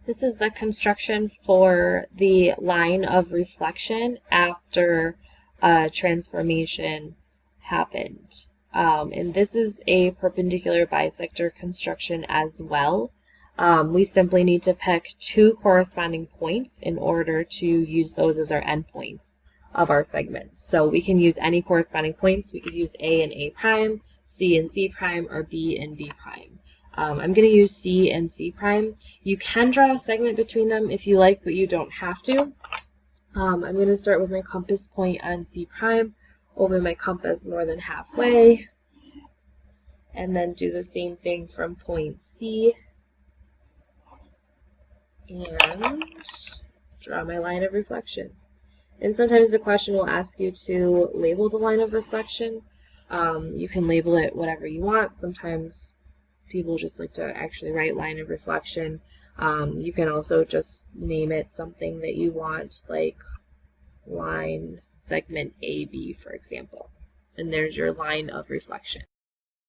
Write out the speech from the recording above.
This is the construction for the line of reflection after transformation happened. And this is a perpendicular bisector construction as well. We simply need to pick two corresponding points in order to use those as our endpoints of our segments. So we can use any corresponding points. We could use A and A prime, C and C prime, or B and B prime. I'm going to use C and C prime. You can draw a segment between them if you like, but you don't have to. I'm going to start with my compass point on C prime, over my compass more than halfway, and then do the same thing from point C, and draw my line of reflection. And sometimes the question will ask you to label the line of reflection. You can label it whatever you want. Sometimes people just like to actually write line of reflection. You can also just name it something that you want, like line segment AB, for example. And there's your line of reflection.